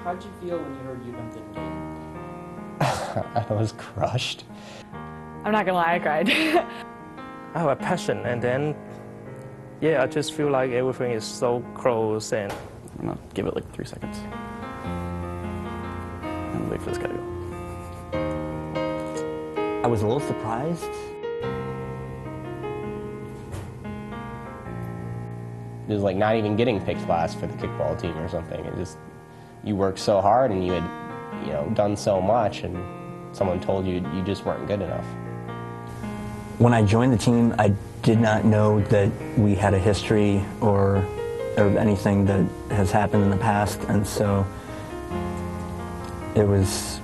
How'd you feel when you heard you jumped in the game? I was crushed. I'm not gonna lie, I cried. I have a passion, and then, yeah, I just feel like everything is so close. And I'm gonna give it like 3 seconds and wait for this guy to go. I was a little surprised. It was like not even getting picked last for the kickball team or something. It just, you worked so hard and you had, done so much, and someone told you you just weren't good enough. When I joined the team, I did not know that we had a history or anything that has happened in the past, and so it was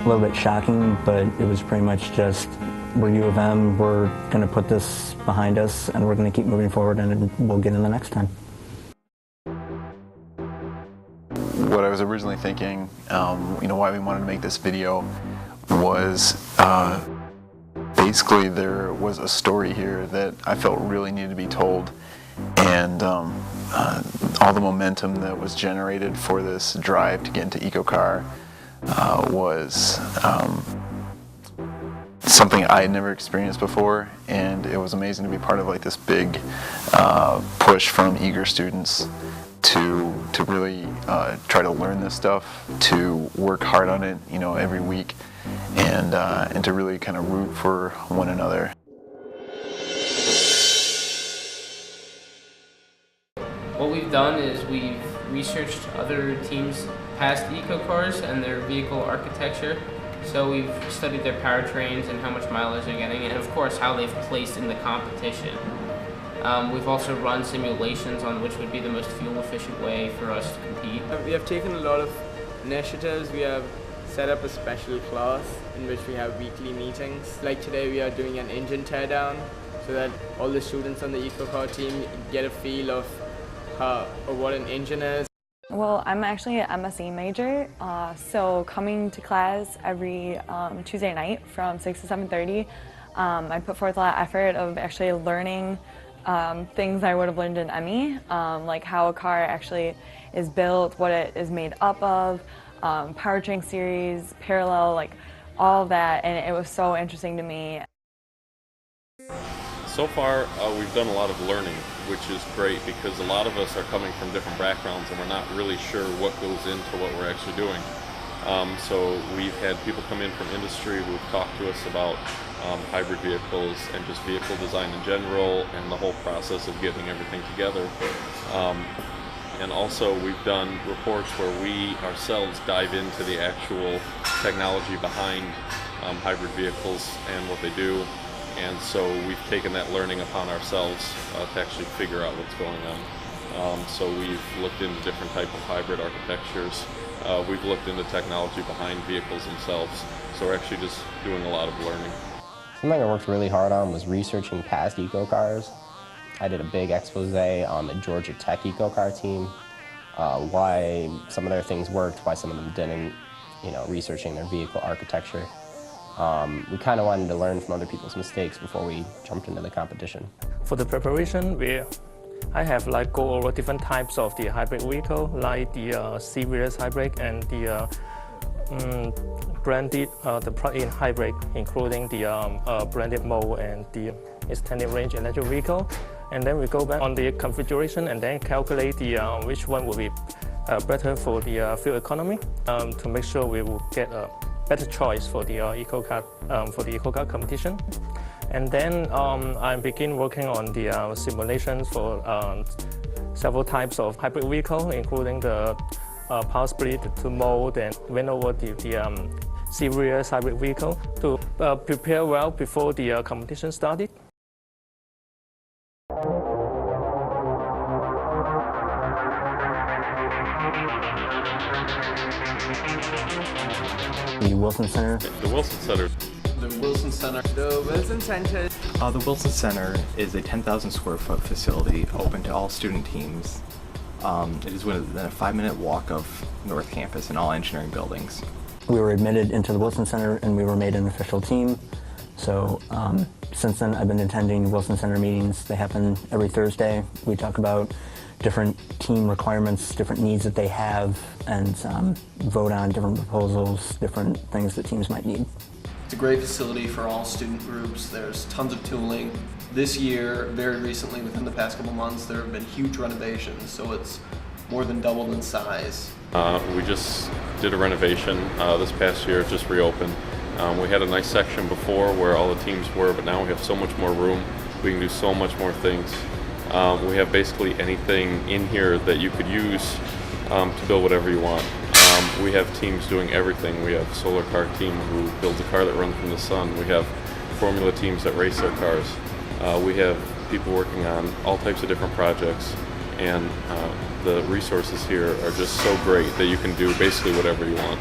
a little bit shocking, but it was pretty much just, we're U of M, we're going to put this behind us, and we're going to keep moving forward, and we'll get in the next time. What I was originally thinking, why we wanted to make this video was basically there was a story here that I felt really needed to be told, and all the momentum that was generated for this drive to get into EcoCar was something I had never experienced before, and it was amazing to be part of like this big push from eager students to really try to learn this stuff, to work hard on it, every week, and to really kind of root for one another. What we've done is we've researched other teams' past EcoCars and their vehicle architecture. So we've studied their powertrains and how much mileage they're getting, and of course how they've placed in the competition. We've also run simulations on which would be the most fuel-efficient way for us to compete. We have taken a lot of initiatives. We have set up a special class in which we have weekly meetings. Like today we are doing an engine teardown so that all the students on the EcoCar team get a feel of what an engine is. Well, I'm actually an MSc major, so coming to class every Tuesday night from 6 to 7:30, I put forth a lot of effort of actually learning things I would have learned in ME, like how a car actually is built, what it is made up of, powertrain series, parallel, like all of that, and it was so interesting to me. So far, we've done a lot of learning, which is great because a lot of us are coming from different backgrounds and we're not really sure what goes into what we're actually doing. So we've had people come in from industry who've talked to us about hybrid vehicles and just vehicle design in general and the whole process of getting everything together. And also we've done reports where we ourselves dive into the actual technology behind hybrid vehicles and what they do. And so we've taken that learning upon ourselves to actually figure out what's going on. So we've looked into different type of hybrid architectures. We've looked into technology behind vehicles themselves. So we're actually just doing a lot of learning. Something I worked really hard on was researching past EcoCars. I did a big expose on the Georgia Tech EcoCar team, why some of their things worked, why some of them didn't, researching their vehicle architecture. We kind of wanted to learn from other people's mistakes before we jumped into the competition. for the preparation, I have go over different types of the hybrid vehicle, like the series hybrid and the branded, the plug-in hybrid, including the branded mode and the extended range electric vehicle. And then we go back on the configuration and then calculate which one will be better for the fuel economy to make sure we will get a better choice for the EcoCar competition. And then I begin working on the simulations for several types of hybrid vehicle, including the power split, the two mode, and went over the series hybrid vehicle to prepare well before the competition started. The Wilson Center. The Wilson Center. The Wilson Center. The Wilson Center. The Wilson Center is a 10,000 square foot facility open to all student teams. It is within a 5-minute walk of North Campus and all engineering buildings. We were admitted into the Wilson Center and we were made an official team. So since then I've been attending Wilson Center meetings. They happen every Thursday. We talk about different team requirements, different needs that they have, and vote on different proposals, different things that teams might need. It's a great facility for all student groups. There's tons of tooling. This year, very recently, within the past couple months, there have been huge renovations, so it's more than doubled in size. We just did a renovation this past year, just reopened. We had a nice section before where all the teams were, but now we have so much more room. We can do so much more things. We have basically anything in here that you could use to build whatever you want. We have teams doing everything. We have a solar car team who builds a car that runs from the sun. We have formula teams that race their cars. We have people working on all types of different projects, and the resources here are just so great that you can do basically whatever you want.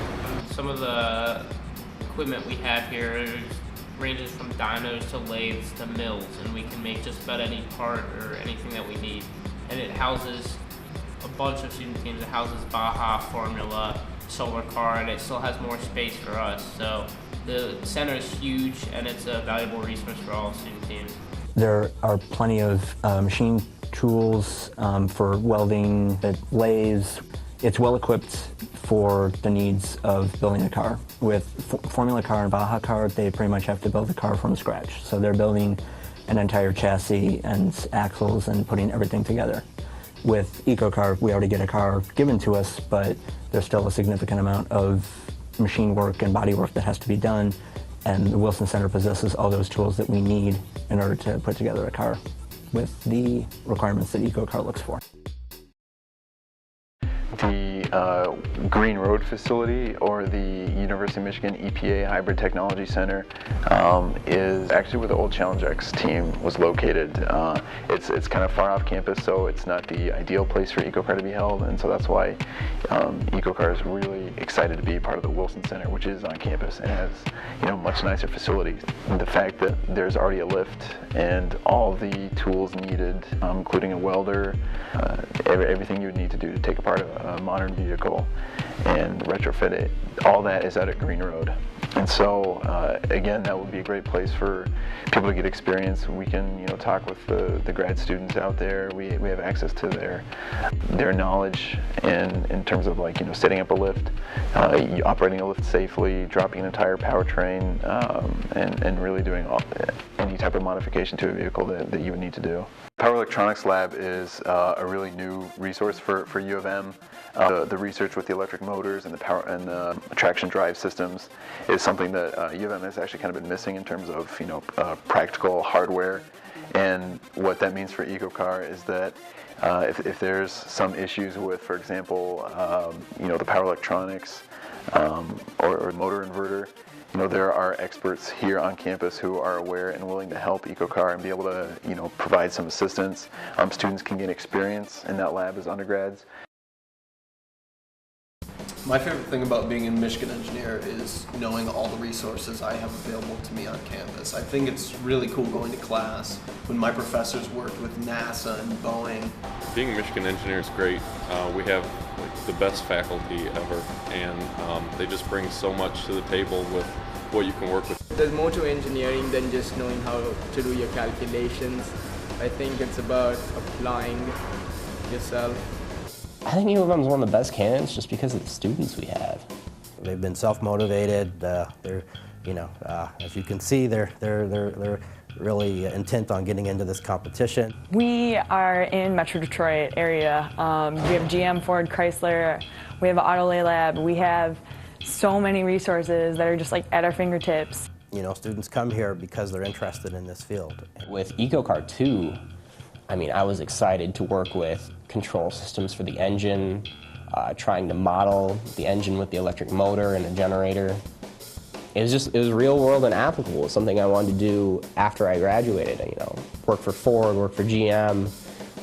Some of the equipment we have here ranges from dynos to lathes to mills, and we can make just about any part or anything that we need. And it houses a bunch of student teams. It houses Baja, Formula, Solar Car, and it still has more space for us. So the center is huge, and it's a valuable resource for all student teams. There are plenty of machine tools for welding, lathes. It's well equipped for the needs of building a car. With Formula Car and Baja Car, they pretty much have to build the car from scratch. So they're building an entire chassis and axles and putting everything together. With EcoCAR, we already get a car given to us, but there's still a significant amount of machine work and body work that has to be done, and the Wilson Center possesses all those tools that we need in order to put together a car with the requirements that EcoCAR looks for. The Green Road facility, or the University of Michigan EPA Hybrid Technology Center, is actually where the old Challenge X team was located. It's kind of far off campus, so it's not the ideal place for EcoCAR to be held, and so that's why EcoCAR is really excited to be part of the Wilson Center, which is on campus and has, much nicer facilities. The fact that there's already a lift and all the tools needed, including a welder, everything you would need to do to take apart a modern vehicle and retrofit it, all that is out at Green Road. And so, again, that would be a great place for people to get experience. We can, talk with the grad students out there. We have access to their knowledge in terms of setting up a lift, operating a lift safely, dropping an entire powertrain, and really doing any type of modification to a vehicle that you would need to do. Power Electronics Lab is a really new resource for U of M. The research with the electric motors and the power and the traction drive systems is something that U of M has actually kind of been missing in terms of practical hardware. And what that means for EcoCAR is that if there's some issues with, for example, the power electronics or motor inverter, there are experts here on campus who are aware and willing to help EcoCAR and be able to, provide some assistance. Students can gain experience in that lab as undergrads. My favorite thing about being a Michigan engineer is knowing all the resources I have available to me on campus. I think it's really cool going to class when my professors worked with NASA and Boeing. Being a Michigan engineer is great. We have the best faculty ever, and they just bring so much to the table with what you can work with. There's more to engineering than just knowing how to do your calculations. I think it's about applying yourself. I think U of M is one of the best candidates just because of the students we have. They've been self-motivated. They're, as you can see, they're really intent on getting into this competition. We are in Metro Detroit area. We have GM, Ford, Chrysler. We have an Autolay lab. We have so many resources that are just at our fingertips. Students come here because they're interested in this field. With EcoCAR2, I was excited to work with control systems for the engine, trying to model the engine with the electric motor and a generator. It was real world and applicable. It's something I wanted to do after I graduated. Work for Ford, work for GM,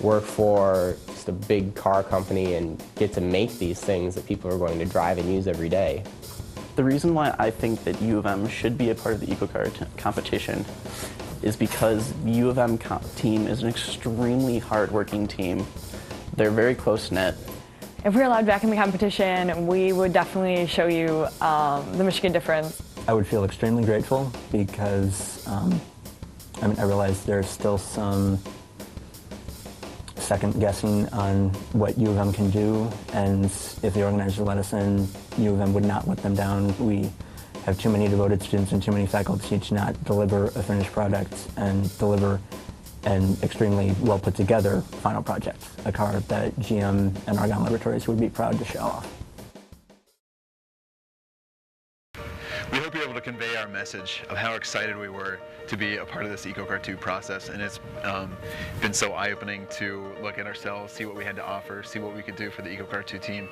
work for just a big car company and get to make these things that people are going to drive and use every day. The reason why I think that U of M should be a part of the EcoCAR competition is because U of M team is an extremely hard-working team. They're very close-knit. If we were allowed back in the competition, we would definitely show you the Michigan difference. I would feel extremely grateful because I realize there's still some second guessing on what U of M can do, and if the organizers let us in, U of M would not let them down. We have too many devoted students and too many faculty to not deliver a finished product and deliver an extremely well put together final project, a car that GM and Argonne Laboratories would be proud to show off. We hope you're able to convey our message of how excited we were to be a part of this EcoCAR2 process, and it's been so eye-opening to look at ourselves, see what we had to offer, see what we could do for the EcoCAR2 team,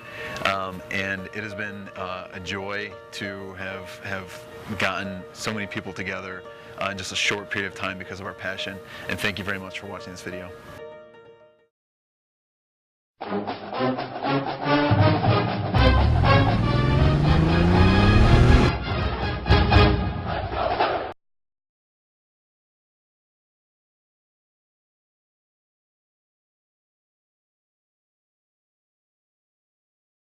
and it has been a joy to have gotten so many people together in just a short period of time because of our passion, and thank you very much for watching this video.